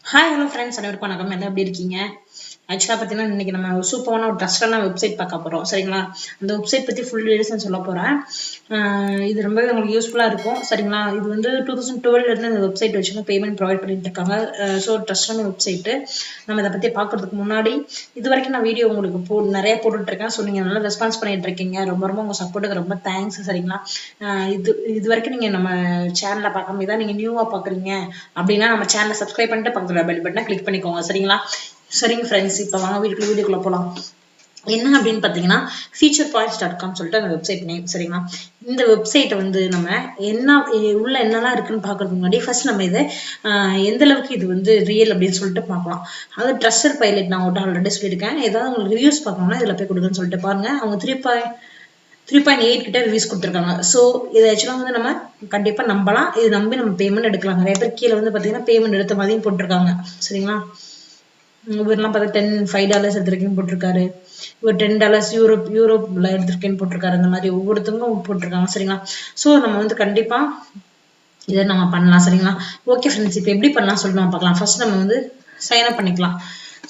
Hi hello friends, அனைவருக்கும் வணக்கம். எல்லாம் எப்படி இருக்கீங்க? ஆக்சுவலாக பார்த்தீங்கன்னா இன்னைக்கு நம்ம ஒரு சூப்பரான ஒரு ட்ரஸ்டான வெப்சைட் பார்க்க போகிறோம். சரிங்களா? அந்த வெப்சைட் பற்றி ஃபுல் டீடைல்ஸ் நான் சொல்ல போகிறேன். இது ரொம்பவே உங்களுக்கு யூஸ்ஃபுல்லாக இருக்கும். சரிங்களா? இது வந்து 2012 இந்த வெப்சைட் வச்சு பேமெண்ட் ப்ரொவைட் பண்ணிட்டு இருக்காங்க. ஸோ ட்ரஸ்டான வெப்சைட்டு. நம்ம இதை பற்றி பார்க்கறதுக்கு முன்னாடி இது வரைக்கும் நான் வீடியோ உங்களுக்கு நிறைய போட்டுட்ருக்கேன். ஸோ நீங்கள் நல்லா ரெஸ்பான்ஸ் பண்ணிட்டு இருக்கீங்க. ரொம்ப ரொம்ப உங்கள் சப்போர்ட்டுக்கு ரொம்ப தேங்க்ஸ். சரிங்களா? இது வரைக்கும் நீங்கள் நம்ம சேனலில் பார்க்காம இதான் நீங்கள் நியூவாக பார்க்குறீங்க அப்படின்னா நம்ம சேனலை சப்ஸ்கிரைப் பண்ணிட்டு பக்கத்தில் பெல் பட்டனை கிளிக் பண்ணிக்கோங்க. சரிங்களா? சரிங்க ஃப்ரெண்ட்ஸ், இப்போ வாங்க வீடியோக்குள்ளே போகலாம். என்ன அப்படின்னு பார்த்தீங்கன்னா featurepoints.com சொல்லிட்டு அந்த வெப்சைட் நேம். சரிங்களா? இந்த வெப்சைட்டை வந்து நம்ம உள்ள என்னெல்லாம் இருக்குன்னு பார்க்கறதுக்கு முன்னாடி ஃபர்ஸ்ட் நம்ம இதை எந்த அளவுக்கு இது வந்து ரியல் அப்படின்னு சொல்லிட்டு பார்க்கலாம். அது ட்ரஸ்டட் பைலட் நான் உங்கள்கிட்ட ஆல்ரெடி சொல்லியிருக்கேன். ஏதாவது உங்களுக்கு ரிவ்யூஸ் பார்க்கணும்னா இதில் போய் கொடுக்குன்னு சொல்லிட்டு பாருங்க. அவங்க 3.8 கிட்ட ரிவ்யூஸ் கொடுத்துருக்காங்க. ஸோ இதை ஆக்சுவலாக வந்து நம்ம கண்டிப்பாக நம்பலாம். இது நம்பி நம்ம பேமெண்ட் எடுக்கலாம். நிறைய பேர் கீழே வந்து பார்த்தீங்கன்னா பேமெண்ட் எடுத்த மாதிரியும் போட்டிருக்காங்க. சரிங்களா? இவரெல்லாம் பார்த்தா $5 எடுத்திருக்கேன்னு போட்டிருக்காரு. இவர் $10 யூரோப்ல எடுத்திருக்கேன்னு போட்டிருக்காரு. அந்த மாதிரி ஒவ்வொருத்தவங்க போட்டிருக்காங்க. சரிங்களா? ஸோ நம்ம வந்து கண்டிப்பா இதை நம்ம பண்ணலாம். சரிங்களா? ஓகே ஃப்ரெண்ட்ஸ், இப்போ எப்படி பண்ணலாம் சொல்லிட்டு நம்ம பார்க்கலாம். ஃபர்ஸ்ட் நம்ம வந்து சைன் அப் பண்ணிக்கலாம்.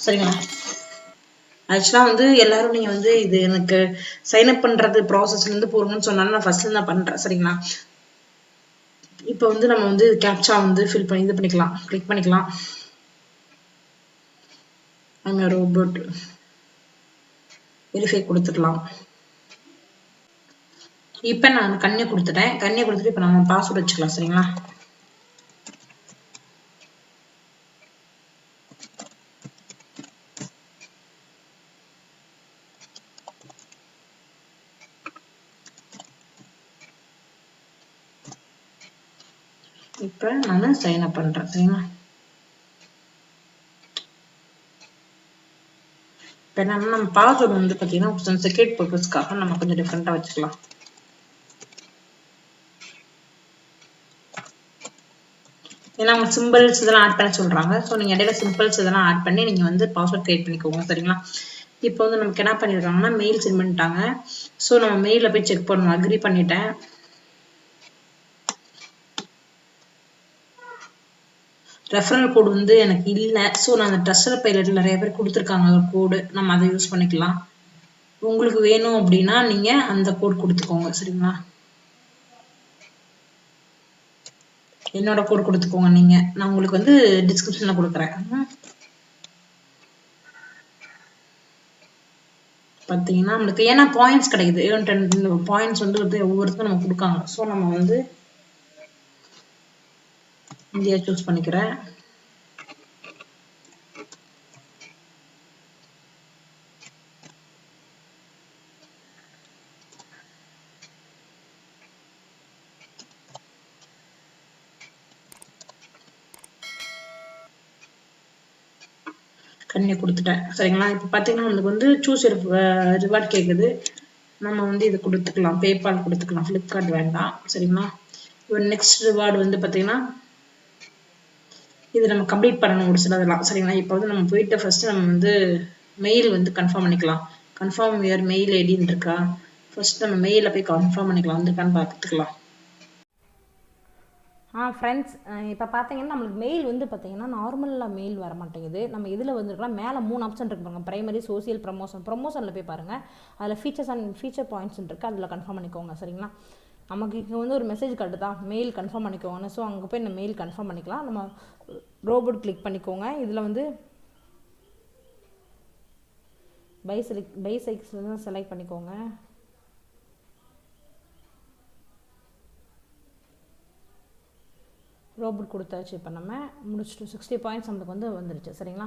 சரிங்களா? ஆக்சுவலாக வந்து எல்லாரும் நீங்கள் வந்து இது எனக்கு சைன் அப் பண்ணுறது ப்ராசஸ்லேருந்து போடுங்கன்னு சொன்னாலும் நான் ஃபர்ஸ்ட்ல நான் பண்ணுறேன். சரிங்களா? இப்போ வந்து நம்ம வந்து கேப்சா வந்து ஃபில் பண்ணி இது பண்ணிக்கலாம், கிளிக் பண்ணிக்கலாம். நம்ம ரோபோட் வெரிஃபை கொடுத்துக்கலாம். இப்போ நான் கண்ணை கொடுத்துட்டேன். கண்ணை கொடுத்துட்டு இப்போ நம்ம பாஸ்வேர்டு வச்சுக்கலாம். சரிங்களா? இப்போ நான் சைன் அப் பண்றேன். சரிங்களா? இப்போ நம்ம பாஸ்வேர்டு வந்து பார்த்தீங்கன்னா கொஞ்சம் செக்யூரிட்டி பர்பஸ்க்காக நம்ம கொஞ்சம் டிஃப்ரெண்டாக வச்சுக்கலாம். ஏன்னா அவங்க சிம்பிள்ஸ் இதெல்லாம் ஆட் பண்ண சொல்றாங்க. ஸோ நீங்க இடையில சிம்பிள்ஸ் இதெல்லாம் ஆட் பண்ணி நீங்க வந்து பாஸ்வேர்ட் கிரியேட் பண்ணிக்கோங்க. சரிங்களா? இப்போ வந்து நமக்கு என்ன பண்ணிருக்காங்கன்னா மெயில் சென்ட் பண்ணிட்டாங்க. ஸோ நம்ம மெயில போய் செக் பண்ணணும். அக்ரி பண்ணிட்டேன். ரெஃபரல் கோடு வந்து எனக்கு இல்லை. ஸோ நான் அந்த ட்ரஸ்டட் பைலட்ல நிறைய பேர் கொடுத்துருக்காங்க ஒரு கோடு, நம்ம அதை யூஸ் பண்ணிக்கலாம். உங்களுக்கு வேணும் அப்படின்னா நீங்க அந்த கோட் கொடுத்துக்கோங்க. சரிங்களா? என்னோட கோட் கொடுத்துக்கோங்க. நீங்க நான் உங்களுக்கு வந்து டிஸ்கிரிப்ஷன்ல கொடுக்குறேன். பார்த்தீங்கன்னா நம்மளுக்கு ஏன்னா பாயிண்ட்ஸ் கிடைக்குது. 10 பாயிண்ட்ஸ் வந்து ஒவ்வொருத்தரும் நம்ம கொடுக்காங்க. ஸோ நம்ம வந்து இந்தியா சூஸ் பண்ணிக்கிறேன். கண்ணி கொடுத்துட்டேன். சரிங்களா? இப்போ பார்த்தீங்கன்னா நம்மளுக்கு வந்து சூஸ் ரிவார்ட் கேட்குது. நம்ம வந்து இது கொடுத்துக்கலாம். பேபால் கொடுத்துக்கலாம். ஃப்ளிப்கார்ட் வேண்டாம். சரிங்களா? இப்போ நெக்ஸ்ட் ரிவார்டு வந்து பார்த்தீங்கன்னா இது நம்ம கம்ப்ளீட் பண்ணணும் ஒரு சிலதெல்லாம். சரிங்களா? இப்போ வந்து நம்ம போயிட்டு ஃபர்ஸ்ட் நம்ம வந்து மெயில் வந்து கன்ஃபார்ம் பண்ணிக்கலாம். கன்ஃபார்ம் யுவர் மெயில் ஐடின்னு இருக்கா? ஃபர்ஸ்ட் நம்ம மெயிலில் போய் கன்ஃபார்ம் பண்ணிக்கலாம். வந்துருக்கான்னு பார்த்துக்கலாம். ஃப்ரெண்ட்ஸ், இப்போ பார்த்தீங்கன்னா நம்மளுக்கு மெயில் வந்து பார்த்தீங்கன்னா நார்மலாக மெயில் வர மாட்டேங்குது. நம்ம இதில் வந்துருக்கலாம். மேலே 3 ஆப்ஷன் இருக்கு பாருங்க. பிரைமரி, சோசியல், ப்ரமோஷனில் போய் பாருங்கள். அதில் ஃபீச்சர் பாயிண்ட்ஸ் இருக்குது. அதில் கன்ஃபார்ம் பண்ணிக்கோங்க. சரிங்களா? நமக்கு இங்கே வந்து ஒரு மெசேஜ் காட்டுதா மெயில் கன்ஃபார்ம் பண்ணிக்கோங்கன்னு. ஸோ அங்கே போய் நம்ம மெயில் கன்ஃபார்ம் பண்ணிக்கலாம். நம்ம ரோபோட் கிளிக் பண்ணிக்கோங்க. இதில் வந்து பை சைக்ஸ் செலக்ட் பண்ணிக்கோங்க. ரோபோட் கொடுத்தாச்சு. இப்போ நம்ம முடிச்சுட்டு 60 பாயிண்ட்ஸ் நம்மளுக்கு வந்து வந்துருச்சு. சரிங்களா?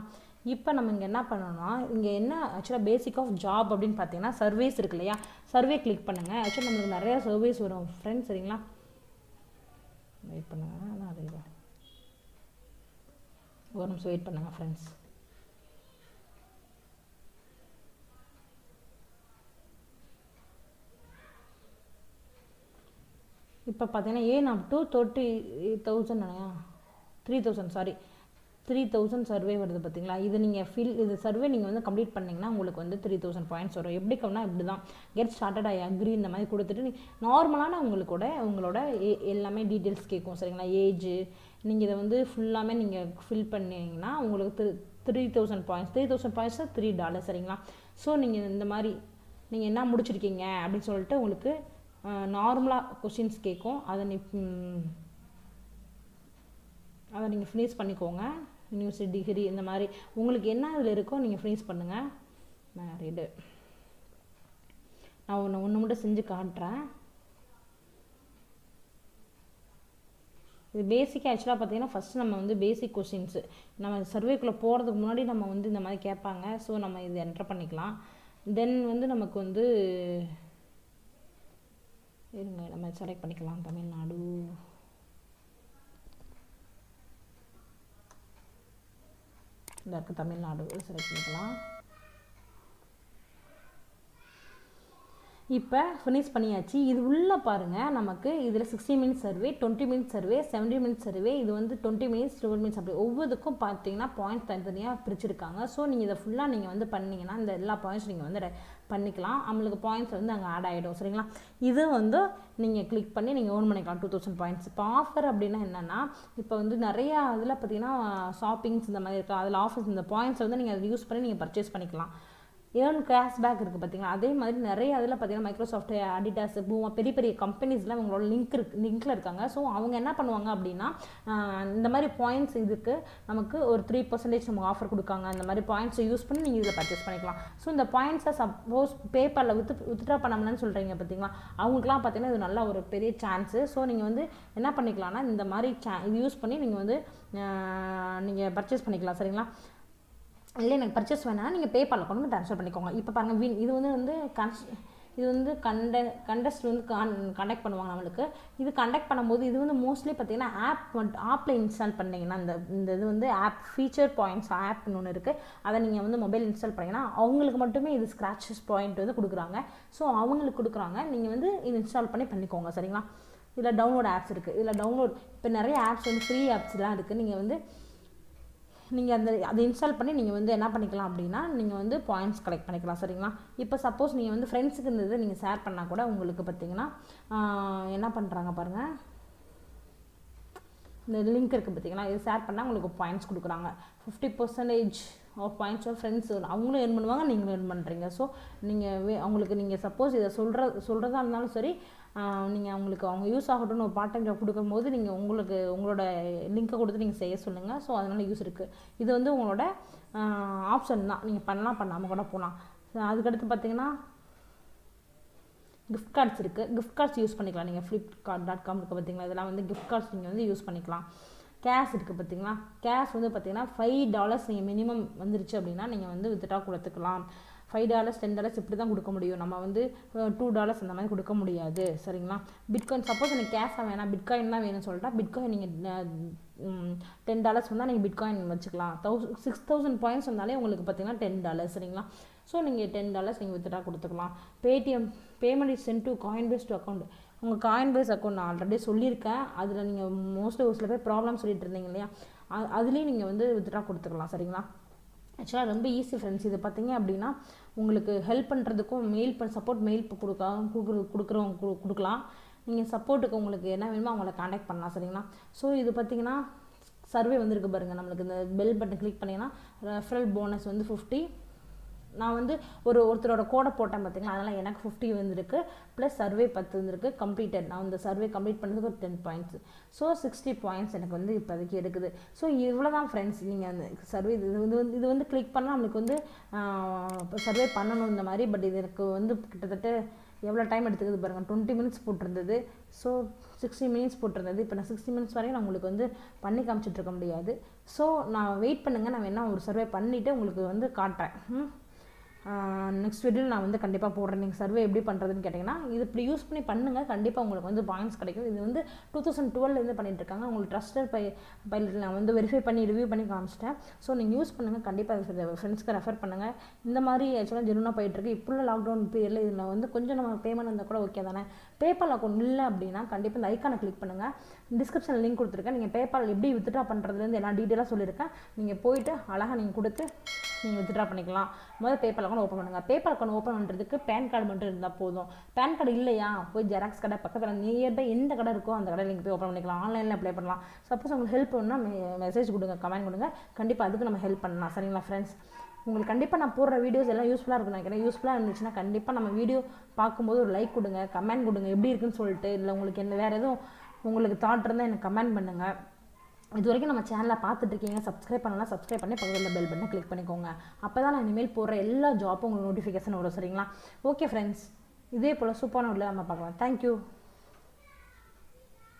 இப்போ நம்ம இங்கே என்ன பண்ணணும்னா இங்கே என்ன ஆக்சுவலாக பேசிக் ஆஃப் ஜாப் அப்படின்னு பார்த்தீங்கன்னா சர்வேஸ் இருக்கு இல்லையா? சர்வே கிளிக் பண்ணுங்கள். ஆக்சுவலாக நம்மளுக்கு நிறையா சர்வேஸ் வரும் ஃப்ரெண்ட்ஸ். சரிங்களா? வெயிட் பண்ணுங்கள். அதான் அது ஒரு நிமிஷம் வெயிட் பண்ணுங்கள் ஃப்ரெண்ட்ஸ். இப்போ பார்த்தீங்கன்னா ஏன் அப் டு 3000 சர்வே வருது பார்த்தீங்களா? இது நீங்கள் இது சர்வே நீங்கள் வந்து கம்ப்ளீட் பண்ணிங்கன்னா உங்களுக்கு வந்து 3000 பாயிண்ட்ஸ் வரும். எப்படி கம்னா இப்படி தான் கெட் ஸ்டார்டட் ஐ அக்ரி இந்த மாதிரி கொடுத்துட்டு நார்மலான உங்களோட எல்லாமே டீட்டெயில்ஸ் கேட்கும். சரிங்களா? ஏஜ், நீங்கள் இதை வந்து ஃபுல்லாமே நீங்கள் ஃபில் பண்ணிங்கன்னா உங்களுக்கு 3000 பாயிண்ட்ஸ். 3000 பாயிண்ட்ஸ் $3 சரிங்களா. ஸோ நீங்கள் இந்த மாதிரி நீங்கள் என்ன முடிச்சிருக்கீங்க அப்படின்னு சொல்லிட்டு உங்களுக்கு நார்மலாக கொஷின்ஸ் கேட்கும். அதை நீங்கள் ஃபினிஷ் பண்ணிக்கோங்க. யூனிவர்சிட்டி டிகிரி இந்த மாதிரி உங்களுக்கு என்ன இதில் இருக்கோ நீங்கள் ஃபினிஷ் பண்ணுங்கள். மேரிடு நான் ஒன்று மட்டும் செஞ்சு காட்டுறேன். இது பேசிக்காக ஆக்சுவலாக பார்த்தீங்கன்னா ஃபஸ்ட்டு நம்ம வந்து பேசிக் கொஷின்ஸு நம்ம சர்வேக்குள்ளே போகிறதுக்கு முன்னாடி நம்ம வந்து இந்த மாதிரி கேட்பாங்க. ஸோ நம்ம இது என்டர் பண்ணிக்கலாம். தென் வந்து நமக்கு வந்து இருங்க நம்ம செலக்ட் பண்ணிக்கலாம். தமிழ்நாடு இந்த இருக்குது, தமிழ்நாடு செலக்ட் பண்ணிக்கலாம். இப்போ ஃபினிஷ் பண்ணியாச்சு. இது உள்ளே பாருங்கள், நமக்கு இதில் 60 minutes survey, 20 minutes survey, 70 minutes survey, இது வந்து 20 மினிட்ஸ் 12 மினிட்ஸ் அப்படி ஒவ்வொருக்கும் பார்த்தீங்கன்னா பாயிண்ட்ஸ் தனித்தனியாக பிரிச்சுருக்காங்க. ஸோ நீங்கள் இதை ஃபுல்லாக நீங்கள் வந்து பண்ணிங்கன்னா இந்த எல்லா பாயிண்ட்ஸ் நீங்கள் வந்து பண்ணிக்கலாம். நம்மளுக்கு பாயிண்ட்ஸ் வந்து அங்கே ஆட் ஆகிடும் சரிங்களா. இது வந்து நீங்கள் கிளிக் பண்ணி நீங்கள் ஓன் பண்ணிக்கலாம் 2000 பாயிண்ட்ஸ். இப்போ ஆஃபர் அப்படின்னா என்னென்னா, இப்போ வந்து நிறையா இதில் பார்த்தீங்கன்னா ஷாப்பிங்ஸ் இந்த மாதிரி இருக்கா, அதில் ஆஃபர்ஸ் இந்த பாயிண்ட்ஸ் வந்து நீங்கள் அதை யூஸ் பண்ணி நீங்கள் பர்ச்சேஸ் பண்ணிக்கலாம். ஏர்ன் கேஷ்பேக் இருக்குது பார்த்தீங்களா. அதே மாதிரி நிறைய அதில் பார்த்தீங்கன்னா மைக்ரோசாஃப்ட், அடிடாஸ், பூமா பெரிய பெரிய கம்பெனிஸ்லாம் இவங்களோட லிங்க்கில் இருக்காங்க. ஸோ அவங்க என்ன பண்ணுவாங்க அப்படின்னா இந்த மாதிரி பாயிண்ட்ஸ் இதுக்கு நமக்கு ஒரு 3% நமக்கு ஆஃபர் கொடுக்காங்க. அந்த மாதிரி பாயிண்ட்ஸை யூஸ் பண்ணி நீங்கள் இதில் பர்ச்சேஸ் பண்ணிக்கலாம். ஸோ இந்த பாயிண்ட்ஸை சப்போஸ் பேப்பரில் வித்ட்ரா பண்ணணும்னு சொல்கிறீங்க பார்த்தீங்களா, அவங்களுக்குலாம் பார்த்தீங்கன்னா இது நல்ல ஒரு பெரிய சான்ஸு. ஸோ நீங்கள் வந்து என்ன பண்ணிக்கலாம்னா இந்த மாதிரி இது யூஸ் பண்ணி நீங்கள் வந்து நீங்கள் பர்ச்சேஸ் பண்ணிக்கலாம் சரிங்களா. இல்லை எனக்கு பர்ச்சேஸ் வேணால் நீங்கள் பேபாலில் கொண்டு வந்து ட்ரான்ஸ்ஃபர் பண்ணிக்கோங்க. இப்போ பாருங்கள் இது வந்து கண்டஸ்ட் வந்து கண்டக்ட் பண்ணுவாங்க நம்மளுக்கு. இது கண்டக்ட் பண்ணும்போது இது வந்து மோஸ்ட்லி பார்த்தீங்கன்னா ஆப்பில் இன்ஸ்டால் பண்ணிங்கன்னா இந்த இது வந்து ஆப் ஃபீச்சர் பாயிண்ட்ஸ் ஆப்னு ஒன்று இருக்குது. அதை நீங்கள் வந்து மொபைல் இன்ஸ்டால் பண்ணிங்கன்னா அவங்களுக்கு மட்டுமே இது ஸ்க்ராச்சஸ் பாயிண்ட் வந்து கொடுக்குறாங்க. ஸோ அவங்களுக்கு கொடுக்குறாங்க, நீங்கள் வந்து இது இன்ஸ்டால் பண்ணிக்கோங்க சரிங்களா. இதில் டவுன்லோட் ஆப்ஸ் இருக்குது. இதில் டவுன்லோட் இப்போ நிறைய ஆப்ஸ் வந்து ஃப்ரீ ஆப்ஸ்லாம் இருக்குது. நீங்கள் அதை இன்ஸ்டால் பண்ணி நீங்கள் வந்து என்ன பண்ணிக்கலாம் அப்படின்னா நீங்கள் வந்து பாயிண்ட்ஸ் கலெக்ட் பண்ணிக்கலாம் சரிங்களா. இப்போ சப்போஸ் நீங்கள் வந்து ஃப்ரெண்ட்ஸுக்கு இந்த இதை நீங்கள் ஷேர் பண்ணால் கூட உங்களுக்கு பார்த்தீங்கன்னா என்ன பண்ணுறாங்க பாருங்கள், இந்த லிங்க் இருக்குது பார்த்தீங்களா, இது ஷேர் பண்ணால் உங்களுக்கு பாயிண்ட்ஸ் கொடுக்குறாங்க. 50% ஆஃப் பாயிண்ட்ஸ் ஆஃப் ஃப்ரெண்ட்ஸ் அவங்களும் ஏர்ன் பண்ணுவாங்க, நீங்களும் ஏர்ன் பண்ணுறீங்க. ஸோ நீங்கள் சப்போஸ் இதை சொல்கிறதா இருந்தாலும் சரி, நீங்கள் அவங்க யூஸ் ஆகட்டும்னு ஒரு பார்ட் டைம் ஜாப் கொடுக்கும்போது நீங்கள் உங்களோட லிங்க்கை கொடுத்து நீங்கள் செய்ய சொல்லுங்கள். ஸோ அதனால் யூஸ் இருக்குது. இது வந்து உங்களோட ஆப்ஷன் தான், நீங்கள் பண்ணாமல் கூட போகலாம். அதுக்கடுத்து பார்த்தீங்கன்னா கிஃப்ட் கார்ட்ஸ் இருக்குது. கிஃப்ட் கார்ட்ஸ் யூஸ் பண்ணிக்கலாம். நீங்கள் flipkart.com இருக்குது பார்த்தீங்களா, இதெல்லாம் வந்து கிஃப்ட் கார்ட்ஸ் நீங்கள் வந்து யூஸ் பண்ணிக்கலாம். கேஷ் இருக்குது பார்த்தீங்களா, கேஷ் வந்து பார்த்தீங்கன்னா $5 நீங்கள் மினிமம் வந்துருச்சு அப்படின்னா நீங்கள் வந்து வித்ட்ரா கொடுத்துக்கலாம். $5 $10 இப்படி தான் கொடுக்க முடியும். நம்ம வந்து $2 அந்த மாதிரி கொடுக்க முடியாது சரிங்களா. பிட்காயின் சப்போஸ் எனக்கு கேஷாக வேணாம் பிட்காயின் தான் வேணும்னு சொல்லிட்டா பிட்காயின் நீங்கள் $10 வந்தால் நீங்கள் பிட்காயின் வச்சுக்கலாம். 6000 பாயிண்ட்ஸ் வந்தாலே உங்களுக்கு பார்த்தீங்கன்னா $10 சரிங்களா. ஸோ நீங்கள் $10 நீங்கள் வித்ட்ரா கொடுத்துக்கலாம். Payment is sent to Coinbase account. உங்கள் காயின்பேஸ் அக்கௌண்ட் நான் ஆல்ரெடி சொல்லியிருக்கேன். அதில் நீங்கள் மோஸ்ட்லி ஒரு சில பேர் ப்ராப்ளம் சொல்லிட்டு இருந்தீங்க இல்லையா, அதுலேயும் நீங்கள் வந்து வித்ட்ரா கொடுத்துக்கலாம் சரிங்களா. ஆக்சுவலாக ரொம்ப ஈஸி ஃப்ரெண்ட்ஸ். இது பார்த்தீங்க அப்படின்னா உங்களுக்கு ஹெல்ப் பண்ணுறதுக்கும் சப்போர்ட் மெயில் கொடுக்கலாம். நீங்கள் சப்போர்ட்டுக்கு உங்களுக்கு என்ன வேணுமோ அவங்கள காண்டாக்ட் பண்ணலாம் சரிங்களா. ஸோ இது பார்த்தீங்கன்னா சர்வே வந்துருக்கு பாருங்கள், நம்மளுக்கு இந்த பெல் பட்டன் கிளிக் பண்ணிங்கன்னா ரெஃபரல் போனஸ் வந்து 50. நான் வந்து ஒருத்தரோட கோடை போட்டேன் பார்த்தீங்களா, அதனால் எனக்கு 50 வந்துருக்கு. ப்ளஸ் சர்வே 10 வந்துருக்கு கம்ப்ளீட்டட். நான் இந்த சர்வே கம்ப்ளீட் பண்ணுறதுக்கு ஒரு 10 பாயிண்ட்ஸ். ஸோ 60 பாயிண்ட்ஸ் எனக்கு வந்து இப்போதைக்கு எடுக்குது. ஸோ இவ்வளோ தான் ஃப்ரெண்ட்ஸ். நீங்கள் அந்த சர்வே இது வந்து கிளிக் பண்ணால் நம்மளுக்கு வந்து சர்வே பண்ணணும் இந்த மாதிரி. பட் இது எனக்கு வந்து கிட்டத்தட்ட எவ்வளோ டைம் எடுத்துக்குது பாருங்கள், 20 மினிட்ஸ் போட்டிருந்தது. ஸோ 60 மினிட்ஸ் போட்டிருந்தது. இப்போ நான் 60 மினிட்ஸ் வரையும் நான் உங்களுக்கு வந்து பண்ணி காமிச்சிட்ருக்க முடியாது. ஸோ நான் வெயிட் பண்ணுங்கள், நான் வேணா ஒரு சர்வே பண்ணிவிட்டு உங்களுக்கு வந்து காட்டுறேன். நெக்ஸ்ட் வீடியோவில் நான் வந்து கண்டிப்பாக போடுறேன். நீங்கள் சர்வே எப்படி பண்ணுறதுன்னு கேட்டிங்கன்னா இது இப்படி யூஸ் பண்ணி பண்ணுங்கள், கண்டிப்பாக உங்களுக்கு வந்து பாயிண்ட்ஸ் கிடைக்கும். இது வந்து 2012 பண்ணிகிட்ருக்காங்க. உங்களுக்கு ட்ரஸ்டட் பைலட் நான் வந்து வெரிஃபை பண்ணி ரிவ்யூ பண்ணி காமிச்சிட்டேன். ஸோ நீங்கள் யூஸ் பண்ணுங்கள், கண்டிப்பாக ஃப்ரெண்ட்ஸ்க்கு ரெஃபர் பண்ணுங்கள். இந்த மாதிரி ஆக்சுவலாக ஜெனுவனாக போயிட்டுருக்கு. இப்போ உள்ள லாக்டவுன் பீரியடில் இதில் வந்து கொஞ்சம் நம்ம பேமெண்ட் இருந்தால் கூட ஓகே தானே. பேபால் அக்கௌண்ட் இல்லை அப்படின்னா கண்டிப்பாக இந்த ஐக்கானை கிளிக் பண்ணுங்கள். டிஸ்கிரிப்ஷனில் லிங்க் கொடுத்துருக்கேன். நீங்கள் பேபால் எப்படி வித்ட்ரா பண்ணுறதுலேருந்து எல்லாம் டீட்டெயிலாக சொல்லியிருக்கேன். நீங்கள் போயிட்டு அழகாக நீங்கள் கொடுத்து நீங்கள் வித்ட்ரா பண்ணிக்கலாம். முதல்ல பேபால் அக்கௌண்ட் ஓப்பன் பண்ணுங்கள். பேபால் அக்கௌண்ட் ஓப்பன் பண்ணுறதுக்கு பேன் கார்டு மட்டும் இருந்தால் போதும். பேன் கார்டு இல்லையா, போய் ஜெராக்ஸ் கடை பக்கத்தில் நியர்பை எந்த கடை இருக்கோ அந்த கடையில் நீங்கள் போய் ஓப்பன் பண்ணிக்கலாம். ஆன்லைனில் அப்ளை பண்ணலாம். சப்போஸ் உங்களுக்கு ஹெல்ப் வேணும்னா மெசேஜ் கொடுங்க, கமெண்ட் கொடுங்க. கண்டிப்பாக அதுக்கு நம்ம ஹெல்ப் பண்ணலாம். சரிங்களா ஃப்ரெண்ட்ஸ்? உங்களுக்கு கண்டிப்பாக நான் போடுற வீடியோஸ் எல்லாம் யூஸ்ஃபுல்லாக இருக்குன்னு நினைக்கிறேன். யூஸ்ஃபுல்லாக இருந்துச்சுன்னா கண்டிப்பாக நம்ம வீடியோ பார்க்கும்போது ஒரு லைக் கொடுங்க, கமெண்ட் கொடுங்க, எப்படி இருக்குன்னு சொல்லிட்டு. இல்லை உங்களுக்கு என்ன வேறு எதுவும் உங்களுக்கு தாட் இருந்தால் எனக்கு கமெண்ட் பண்ணுங்கள். இது வரைக்கும் நம்ம சேனலில் பார்த்துட்ருக்கீங்க, சப்ஸ்கிரைப் பண்ணலாம், சப்ஸ்கிரைப் பண்ணி பக்கத்தில் பெல் பட்டனை கிளிக் பண்ணிக்கோங்க. அப்போ தான் நான் இனிமேல் போடுற எல்லா ஜாப்பும் உங்களுக்கு நோட்டிஃபிகேஷன் வரும். சரிங்களா? ஓகே ஃப்ரெண்ட்ஸ், இதே போல் சூப்பரான உள்ள நம்ம பார்க்கலாம். தேங்க்யூ.